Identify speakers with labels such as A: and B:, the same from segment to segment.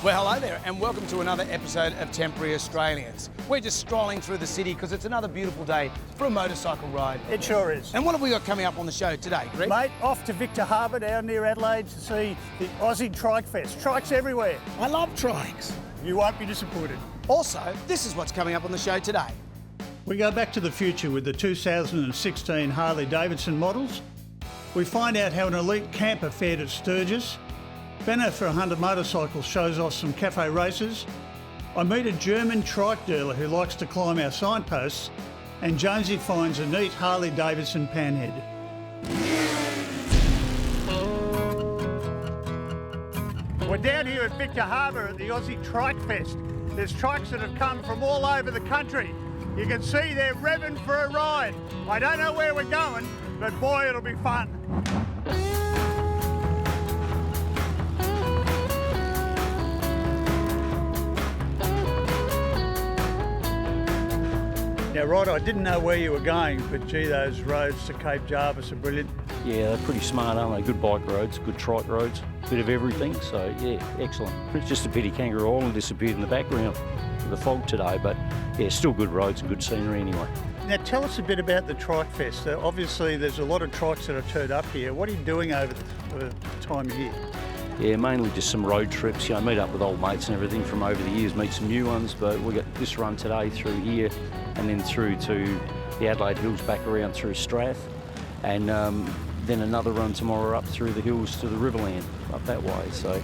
A: Well, hello there, and welcome to another episode of Temporary Australians. We're just strolling through the city because it's another beautiful day for a motorcycle ride.
B: It sure is.
A: And what have we got coming up on the show today, Greg?
B: Mate, off to Victor Harbour down near Adelaide to see the Aussie Trikefest. Trikes everywhere.
A: I love trikes.
B: You won't be disappointed.
A: Also, this is what's coming up on the show today.
C: We go back to the future with the 2016 Harley Davidson models. We find out how an elite camper fared at Sturgis.Beno for 100 motorcycles shows off some cafe races. I meet a German trike dealer who likes to climb our signposts, and Jonesy finds a neat Harley Davidson Panhead.
B: We're down here at Victor Harbour at the Aussie Trikefest. There's trikes that have come from all over the country. You can see they're revving for a ride. I don't know where we're going, but boy, it'll be fun. Now, Rod, I didn't know where you were going, but gee, those roads to Cape Jarvis are brilliant.
D: Yeah, they're pretty smart, aren't they? Good bike roads, good trike roads, bit of everything. So, yeah, excellent. It's just a pity Kangaroo Island disappeared in the background with the fog today, but yeah, still good roads and good scenery anyway.
C: Now, tell us a bit about the Trikefest. Obviously, there's a lot of trikes that are turned up here. What are you doing over the time of year?
D: Yeah, mainly just some road trips, you know, meet up with old mates and everything from over the years, meet some new ones, but we got this run today through here and then through to the Adelaide Hills back around through Strath, and then another run tomorrow up through the hills to the Riverland up that way. So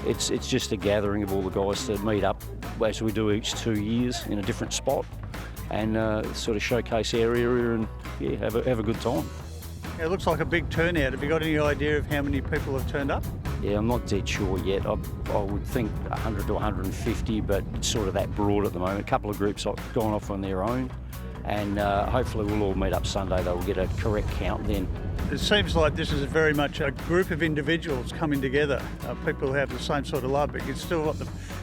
D: it's just a gathering of all the guys to meet up as we do each 2 years in a different spot and sort of showcase our area and yeah, have a good time.
C: It looks like a big turnout. Have you got any idea of how many people have turned up?
D: Yeah, I'm not dead sure yet. I would think 100 to 150, but it's sort of that broad at the moment. A couple of groups have gone off on their own, and hopefully we'll all meet up Sunday. They'll get a correct count then.
C: It seems like this is very much a group of individuals coming together, people who have the same sort of love, but you've still got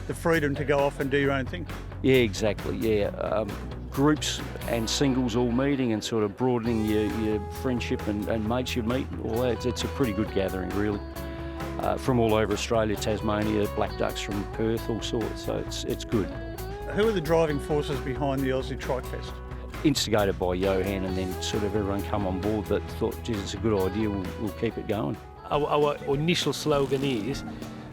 C: the freedom to go off and do your own thing.
D: Yeah, exactly, yeah. Groups and singles all meeting and sort of broadening your friendship and mates you meet, all that. It's a pretty good gathering, really. From all over Australia, Tasmania, black ducks from Perth, all sorts, so it's good.
C: Who are the driving forces behind the Aussie Trikefest?
D: Instigated by Johan, and then sort of everyone come on board that thought, geez, it's a good idea, we'll keep it going.
E: Our initial slogan is,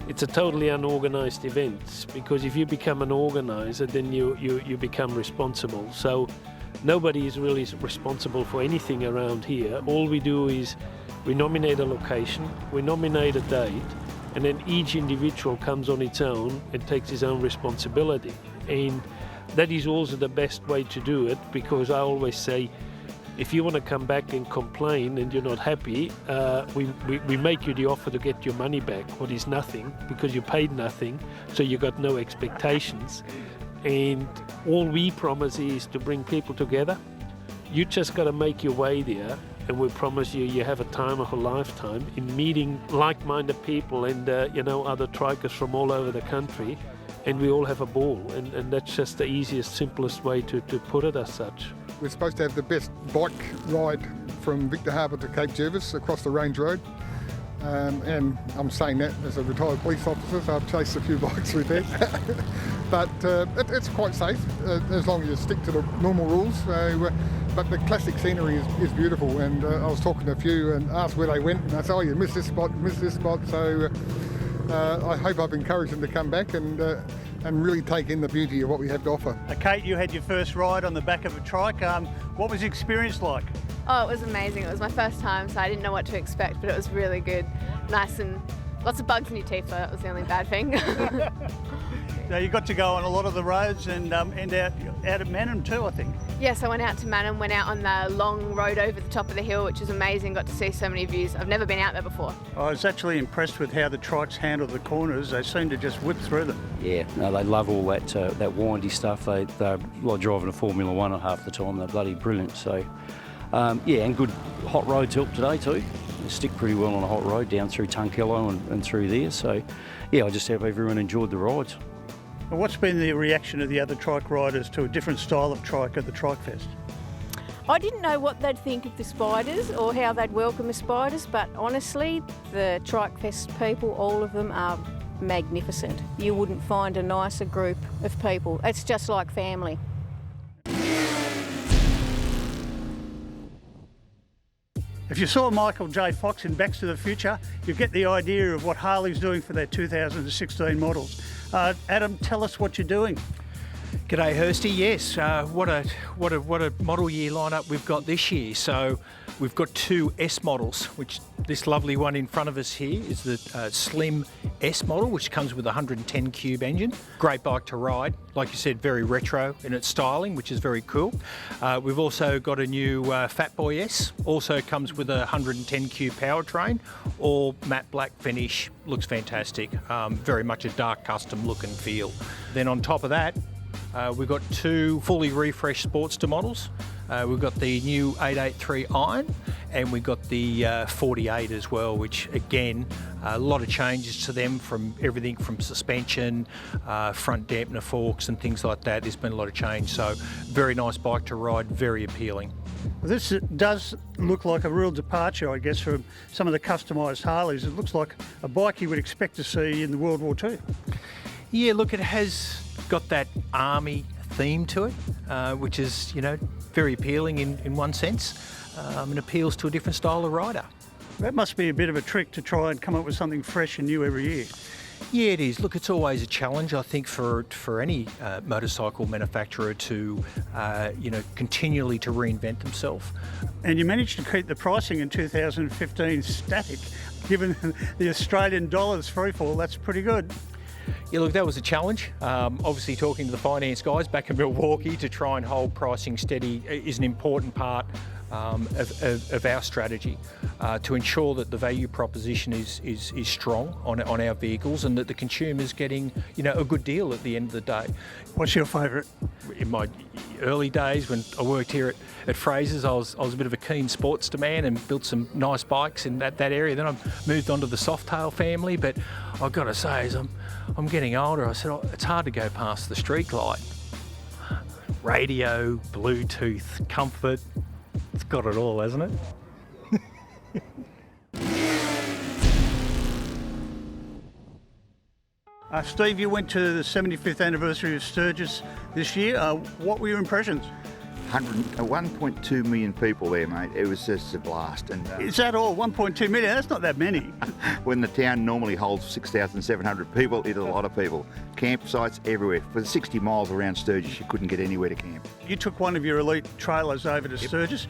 E: it's a totally unorganised event, because if you become an organiser, then you become responsible. So nobody is really responsible for anything around here. All we do is we nominate a location, we nominate a date, and then each individual comes on its own and takes his own responsibility. And that is also the best way to do it, because I always say, if you want to come back and complain and you're not happy, we make you the offer to get your money back, what is nothing, because you paid nothing, so you got no expectations. And all we promise is to bring people together. You just got to make your way there, and we promise you have a time of a lifetime in meeting like-minded people and other trikers from all over the country, and we all have a ball, and that's just the easiest, simplest way to put it as such.
F: We're supposed to have the best bike ride from Victor Harbour to Cape Jarvis across the Range Road. And I'm saying that as a retired police officer, so I've chased a few bikes with that. But it's quite safe as long as you stick to the normal rules. But the classic scenery is beautiful, and I was talking to a few and asked where they went, and they said, oh, you missed this spot, so I hope I've encouraged them to come back and really take in the beauty of what we have to offer.
C: Kate, you had your first ride on the back of a trike. What was the experience like?
G: Oh, it was amazing. It was my first time, so I didn't know what to expect, but it was really good. Nice and lots of bugs in your teeth, so that was the only bad thing.
C: So you got to go on a lot of the roads and out at Mannum too, I think.
G: Yes, I went out to Mannum, went out on the long road over the top of the hill, which was amazing. Got to see so many views. I've never been out there before.
C: I was actually impressed with how the trikes handle the corners. They seem to just whip through them.
D: Yeah, no, they love all that windy stuff. They're like driving a Formula One half the time. They're bloody brilliant. So, yeah, and good hot roads help today too. They stick pretty well on a hot road down through Tunkello and through there. So, yeah, I just hope everyone enjoyed the rides.
C: And what's been the reaction of the other trike riders to a different style of trike at the Trikefest?
H: I didn't know what they'd think of the spiders or how they'd welcome the spiders, but honestly, the Trikefest people, all of them are magnificent. You wouldn't find a nicer group of people. It's just like family.
C: If you saw Michael J. Fox in Back to the Future, you get the idea of what Harley's doing for their 2016 models. Adam, tell us what you're doing.
I: G'day Hirsty. Yes, what a model year lineup we've got this year. So we've got two S models, which this lovely one in front of us here is the Slim S model, which comes with a 110 cube engine. Great bike to ride. Like you said, very retro in its styling, which is very cool. We've also got a new Fat Boy S, also comes with a 110 cube powertrain, all matte black finish, looks fantastic. Very much a dark custom look and feel. Then on top of that, we've got two fully refreshed Sportster models. We've got the new 883 Iron and we've got the 48 as well, which again, a lot of changes to them from everything from suspension, front dampener forks and things like that. There's been a lot of change. So very nice bike to ride, very appealing.
C: This does look like a real departure, I guess, from some of the customised Harleys. It looks like a bike you would expect to see in the World War II.
I: Yeah, look, it has got that army theme to it, which is, very appealing in one sense, and appeals to a different style of rider.
C: That must be a bit of a trick to try and come up with something fresh and new every year.
I: Yeah, it is. Look, it's always a challenge, I think, for any motorcycle manufacturer to, continually to reinvent themselves.
C: And you managed to keep the pricing in 2015 static, given the Australian dollar's freefall. That's pretty good.
I: Yeah, look, that was a challenge. Obviously talking to the finance guys back in Milwaukee to try and hold pricing steady is an important part of our strategy to ensure that the value proposition is strong on our vehicles and that the consumer's getting, a good deal at the end of the day.
C: What's your favourite?
I: In my early days when I worked here at Fraser's, I was a bit of a keen Sportster man and built some nice bikes in that area. Then I moved on to the Softail family, but I've got to say, as I'm getting older, I said, it's hard to go past the street light. Radio, Bluetooth, comfort, it's got it all, hasn't it?
C: Steve, you went to the 75th anniversary of Sturgis this year. What were your impressions?
J: 1.2 million people there, mate. It was just a blast. And
C: is that all? 1.2 million? That's not that many.
J: When the town normally holds 6,700 people, it's a lot of people. Campsites everywhere. For 60 miles around Sturgis, you couldn't get anywhere to camp.
C: You took one of your elite trailers over to Sturgis.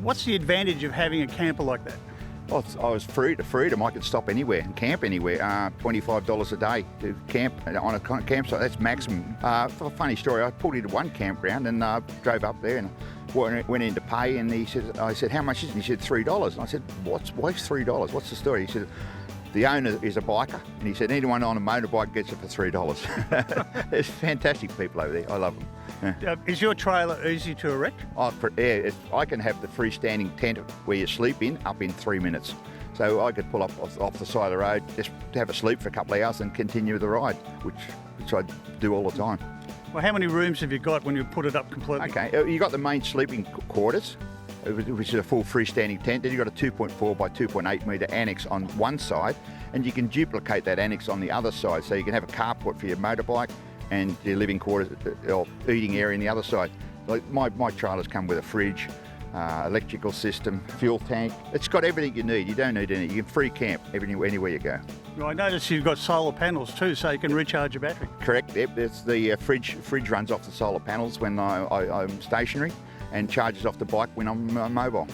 C: What's the advantage of having a camper like that?
J: Well, I was freedom. I could stop anywhere and camp anywhere. $25 a day to camp on a campsite. That's maximum. For a funny story, I pulled into one campground and drove up there and went in to pay. And I said, how much is it? And he said, $3. And I said, why $3? What's the story? He said, the owner is a biker. And he said, anyone on a motorbike gets it for $3. There's fantastic people over there. I love them.
C: Is your trailer easy to erect?
J: I can have the freestanding tent where you sleep in up in 3 minutes. So I could pull up off the side of the road, just have a sleep for a couple of hours and continue the ride, which I do all the time.
C: Well, how many rooms have you got when you put it up completely?
J: Okay, you got the main sleeping quarters, which is a full freestanding tent. Then you've got a 2.4 by 2.8 metre annex on one side, and you can duplicate that annex on the other side. So you can have a carport for your motorbike and your living quarters or eating area on the other side. Like my trailers come with a fridge, electrical system, fuel tank. It's got everything you need. You don't need anything. You can free camp anywhere you go.
C: Well, I noticed you've got solar panels too, so you can recharge your battery.
J: Correct. Yep. It's the fridge runs off the solar panels when I'm stationary and charges off the bike when I'm mobile.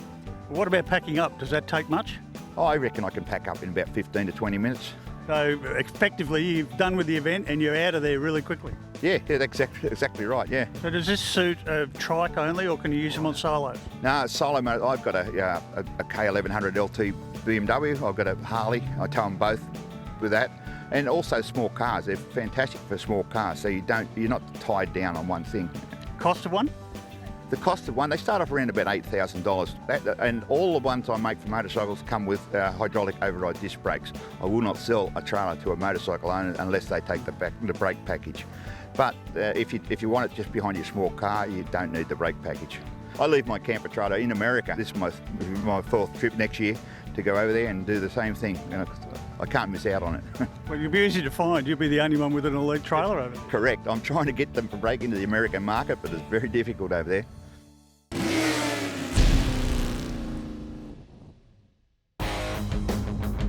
C: What about packing up? Does that take much?
J: I reckon I can pack up in about 15 to 20 minutes.
C: So effectively you've done with the event and you're out of there really quickly.
J: Yeah, that's exactly right, yeah.
C: So does this suit a trike only or can you use them on solos?
J: No, solo mode. I've got a K1100 LT BMW, I've got a Harley, I tow them both with that. And also small cars, they're fantastic for small cars, so you're not tied down on one thing.
C: Cost of one?
J: The cost of one, they start off around about $8,000. And all the ones I make for motorcycles come with hydraulic override disc brakes. I will not sell a trailer to a motorcycle owner unless they take the brake package. But if you want it just behind your small car, you don't need the brake package. I leave my camper trailer in America. This is my fourth trip next year to go over there and do the same thing. I can't miss out on it.
C: Well, you'll be easy to find. You'll be the only one with an elite trailer over there.
J: Correct. I'm trying to get them to break into the American market, but it's very difficult over there.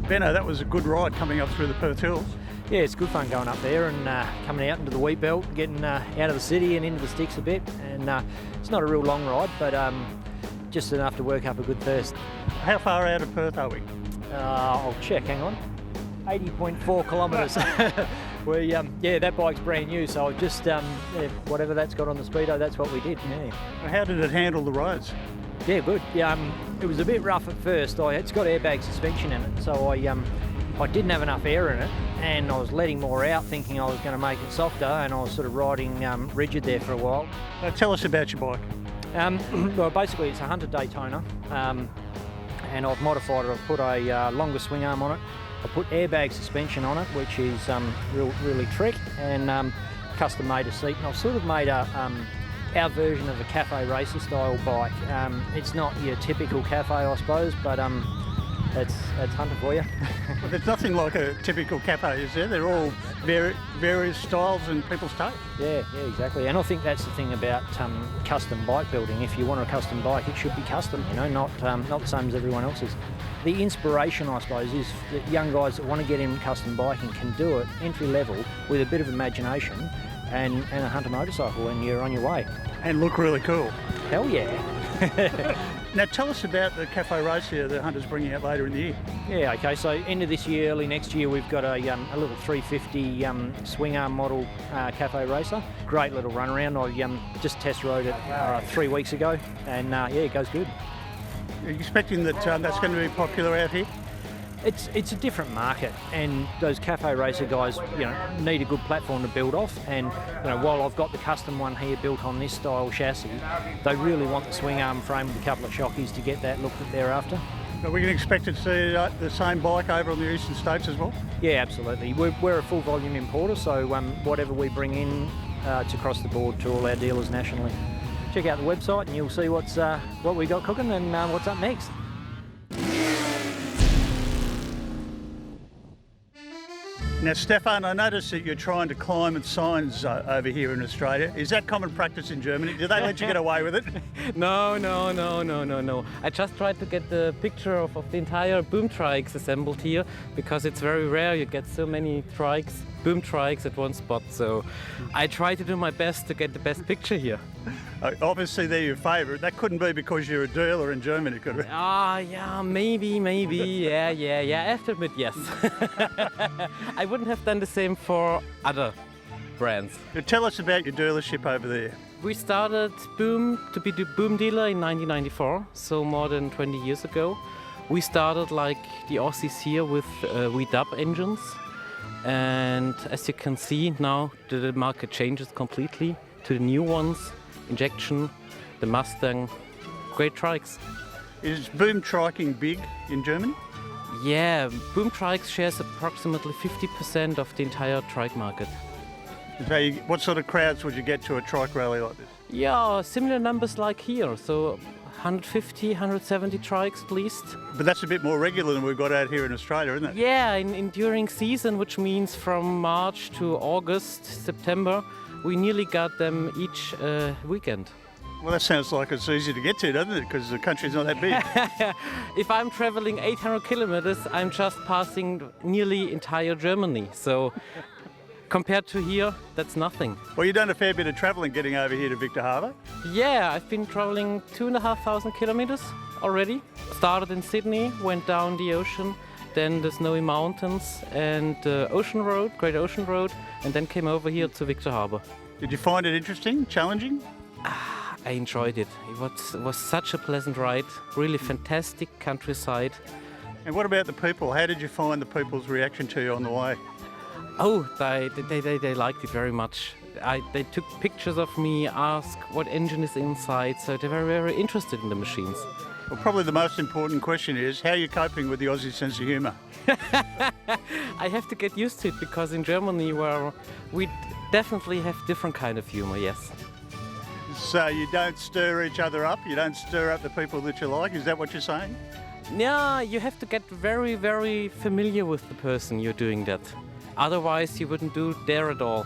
C: Beno, that was a good ride coming up through the Perth Hills.
I: Yeah, it's good fun going up there and coming out into the wheat belt, getting out of the city and into the sticks a bit. And it's not a real long ride, but just enough to work up a good thirst.
C: How far out of Perth are we?
I: I'll check, hang on. 80.4 kilometres. Yeah, that bike's brand new, so I just, whatever that's got on the speedo, that's what we did, yeah.
C: How did it handle the roads?
I: Yeah, good. It was a bit rough at first. It's got airbag suspension in it, so I didn't have enough air in it, and I was letting more out thinking I was going to make it softer, and I was sort of riding rigid there for a while.
C: Tell us about your bike.
I: Well, basically it's a Hunter Daytona, and I've modified it. I've put a longer swing arm on it. I put airbag suspension on it, which is really trick, and custom made a seat. And I've sort of made our version of a cafe racer style bike. It's not your typical cafe, I suppose, but it's Hunter for you.
C: Well, there's nothing like a typical cafe, is there? They're all various styles and people's taste.
I: Yeah, exactly. And I think that's the thing about custom bike building. If you want a custom bike, it should be custom, not the same as everyone else's. The inspiration, I suppose, is that young guys that want to get in custom biking can do it entry level with a bit of imagination and a Hunter motorcycle, and you're on your way.
C: And look really cool.
I: Hell yeah.
C: Now tell us about the cafe race here that Hunter's bringing out later in the year.
I: Yeah, okay, so end of this year, early next year, we've got a little 350 swing arm model cafe racer. Great little run around. I just test rode it 3 weeks ago, and yeah, it goes good.
C: Are you expecting that that's going to be popular out here?
I: It's a different market, and those cafe racer guys, need a good platform to build off. And while I've got the custom one here built on this style chassis, they really want the swing arm frame with a couple of shockies to get that look that they're after.
C: Are we going to expect to see the same bike over on the eastern states as well?
I: Yeah, absolutely. We're a full volume importer, so whatever we bring in, it's across the board to all our dealers nationally. Check out the website and you'll see what we got cooking and what's up next.
C: Now, Stefan, I noticed that you're trying to climate signs over here in Australia. Is that common practice in Germany? Do they let you get away with it?
K: No. I just tried to get the picture of the entire boom trikes assembled here, because it's very rare you get so many boom trikes at one spot. So I try to do my best to get the best picture here.
C: Obviously, they're your favourite. That couldn't be because you're a dealer in Germany, could it?
K: Yeah, maybe. Yeah. I have to admit, yes. I wouldn't have done the same for other brands.
C: Tell us about your dealership over there.
K: We started Boom to be the Boom dealer in 1994, so more than 20 years ago. We started like the Aussies here with V-dub engines, and as you can see now the market changes completely to the new ones. Injection, the Mustang, great trikes.
C: Is boom triking big in Germany?
K: Yeah, boom trikes shares approximately 50% of the entire trike market.
C: So what sort of crowds would you get to a trike rally like this?
K: Yeah, similar numbers like here, so 150, 170 trikes at least.
C: But that's a bit more regular than we've got out here in Australia, isn't it?
K: Yeah, during season, which means from March to August, September, we nearly got them each weekend.
C: Well, that sounds like it's easy to get to, doesn't it? Because the country's not that big.
K: If I'm traveling 800 kilometers, I'm just passing nearly entire Germany. So compared to here, that's nothing.
C: Well, you've done a fair bit of travelling getting over here to Victor Harbour.
K: Yeah, I've been traveling 2,500 kilometers already. Started in Sydney, went down the ocean, then the snowy mountains and Ocean Road, Great Ocean Road, and then came over here to Victor Harbour.
C: Did you find it interesting, challenging?
K: I enjoyed it. It was such a pleasant ride, really fantastic countryside.
C: And what about the people? How did you find the people's reaction to you on the way?
K: Oh, they liked it very much. They took pictures of me, asked what engine is inside, so they were very interested in the machines.
C: Well, probably the most important question is, how are you coping with the Aussie sense of humour?
K: I have to get used to it, because in Germany we definitely have different kind of humour, yes.
C: So you don't stir each other up? You don't stir up the people that you like? Is that what you're saying?
K: Yeah, you have to get very, very familiar with the person you're doing that. Otherwise, you wouldn't do there at all.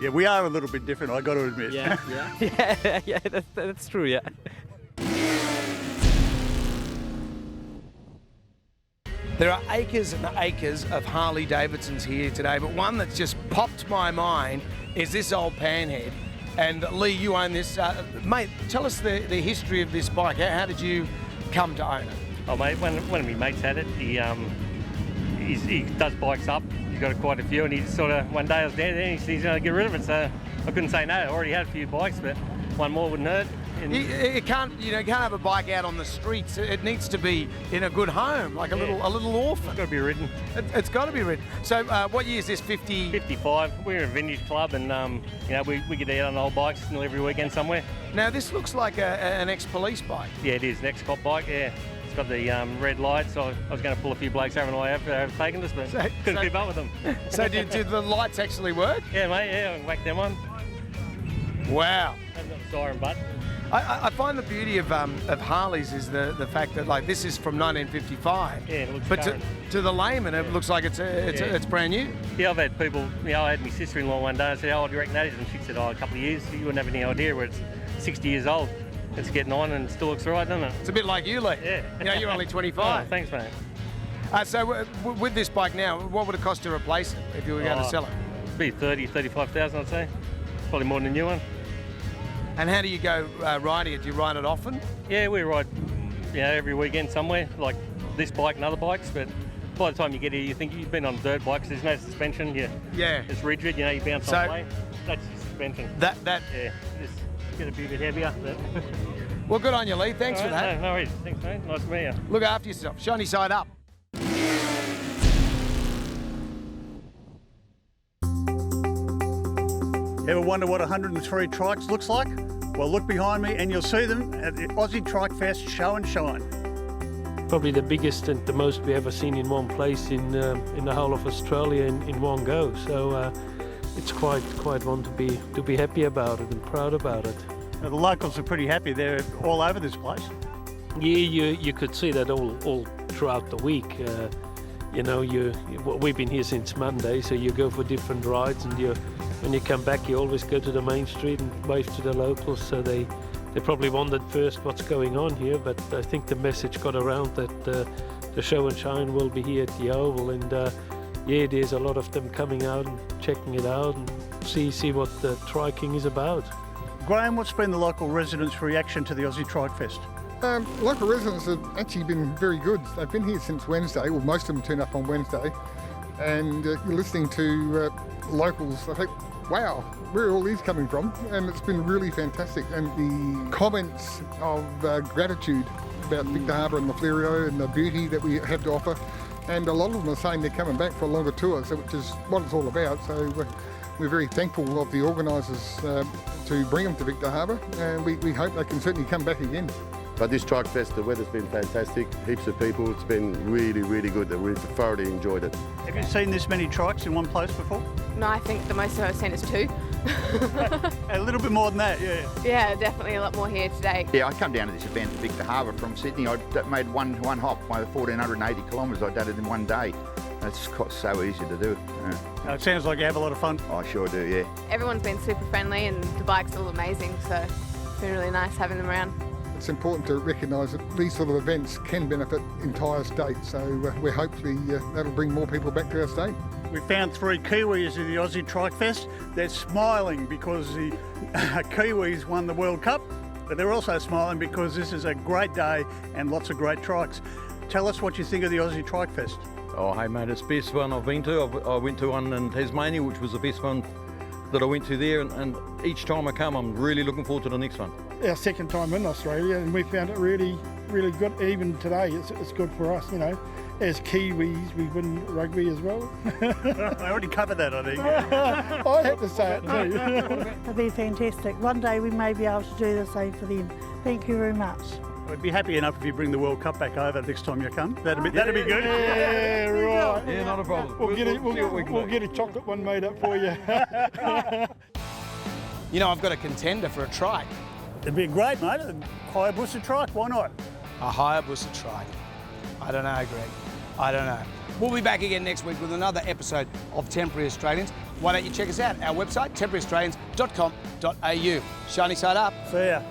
B: Yeah, we are a little bit different, I got to admit.
K: Yeah, yeah, that's true, yeah.
A: There are acres and acres of Harley Davidsons here today, but one that's just popped my mind is this old Panhead. And Lee, you own this. Mate, tell us the history of this bike. How did you come to own it?
L: Oh mate, one of my mates had it. He does bikes up. He's got quite a few, and he sort of, one day I was down there and he's going to get rid of it, so I couldn't say no. I already had a few bikes, but one more wouldn't hurt.
A: You can't have a bike out on the streets. It needs to be in a good home, like a little orphan.
L: It's got to be ridden.
A: It's got to be ridden. So what year is this?
L: 55. We're a vintage club, and we get out on old bikes nearly every weekend somewhere.
A: Now this looks like an ex-police bike.
L: Yeah, it is an ex-cop bike. Yeah, it's got the red lights. So I was going to pull a few blokes over and I have taken this, but couldn't keep up with them.
A: So did the lights actually work?
L: Yeah, mate. Yeah, I can whack them on.
A: Wow.
L: Hasn't got a siren butt.
A: I find the beauty of Harleys is the fact that like this is from 1955.
L: Yeah, it looks
A: but
L: current.
A: to the layman, it looks like it's brand new.
L: Yeah, I've had people. I had my sister-in-law one day and said, "Oh, do you reckon that is?" And she said, "Oh, a couple of years. You wouldn't have any idea where it's 60 years old. It's getting on and still looks all right, doesn't it?"
A: It's a bit like you, Lee.
L: Yeah.
A: You're only 25.
L: Oh, thanks, mate.
A: So with this bike now, what would it cost to replace it if you were going to sell it?
L: It'd be 30, 35,000, I'd say. Probably more than a new one.
A: And how do you go riding it? Do you ride it often?
L: Yeah, we ride every weekend somewhere, like this bike and other bikes, but by the time you get here, you think you've been on dirt bikes, there's no suspension.
A: Yeah.
L: It's rigid, you bounce on the way. That's your suspension.
A: That.
L: Yeah, just get a bit heavier.
A: Well, good on you, Lee. Thanks for that.
L: No worries. Thanks, mate. Nice to meet you.
A: Look after yourself. Shiny side up.
C: Ever wonder what 103 Trikes looks like? Well, look behind me and you'll see them at the Aussie Trikefest Show and Shine.
E: Probably the biggest and the most we ever seen in one place in the whole of Australia in one go. So it's quite one to be happy about it and proud about it.
C: Now, the locals are pretty happy. They're all over this place.
E: Yeah, you could see that all throughout the week. We've been here since Monday, so you go for different rides, and when you come back, you always go to the main street and wave to the locals. So they probably wondered first what's going on here, but I think the message got around that the show and shine will be here at the Oval, and there's a lot of them coming out and checking it out and see what the triking is about.
C: Graham, what's been the local residents' reaction to the Aussie Trikefest?
F: Local residents have actually been very good. They've been here since Wednesday, well, most of them turned up on Wednesday, and you're listening to locals. I think, wow, where are all these coming from? And it's been really fantastic. And the comments of gratitude about Victor Harbour and the Flerio and the beauty that we have to offer. And a lot of them are saying they're coming back for a longer tour, which is what it's all about. So we're very thankful of the organisers to bring them to Victor Harbour, and we hope they can certainly come back again.
M: But this Trikefest, the weather's been fantastic, heaps of people, it's been really, really good. We've thoroughly enjoyed it.
C: Have you seen this many trikes in one place before?
G: No, I think the most I've seen is 2.
C: A little bit more than that, yeah.
G: Yeah, definitely a lot more here today.
J: Yeah, I come down to this event at Victor Harbour from Sydney. I made one hop, my 1,480 kilometres. I did it in one day. It's so easy to do. Yeah.
C: It sounds like you have a lot of fun.
J: I sure do, yeah.
G: Everyone's been super friendly and the bikes are all amazing, so it's been really nice having them around.
F: It's important to recognise that these sort of events can benefit entire states, so we're hopefully that'll bring more people back to our state.
C: We found 3 Kiwis in the Aussie Trikefest. They're smiling because the Kiwis won the World Cup, but they're also smiling because this is a great day and lots of great trikes. Tell us what you think of the Aussie Trikefest.
N: Oh, hey mate, it's the best one I've been to. I went to one in Tasmania, which was the best one that I went to there, and each time I come, I'm really looking forward to the next one.
O: Our second time in Australia, and we found it really, really good. Even today, it's good for us, As Kiwis, we win rugby as well.
C: I already covered that, I think.
O: I had to say it too.
P: It'll be fantastic. One day we may be able to do the same for them. Thank you very much.
C: I'd be happy enough if you bring the World Cup back over next time you come. That'd be good.
O: Yeah, right.
N: Yeah, not a problem.
O: We'll get a chocolate one made up for you.
A: I've got a contender for a trike.
C: It'd be great, mate. A Hayabusa trike, why not?
A: A Hayabusa trike. I don't know, Greg. I don't know. We'll be back again next week with another episode of Temporary Australians. Why don't you check us out? Our website, temporaryaustralians.com.au. Shiny side up.
C: See ya.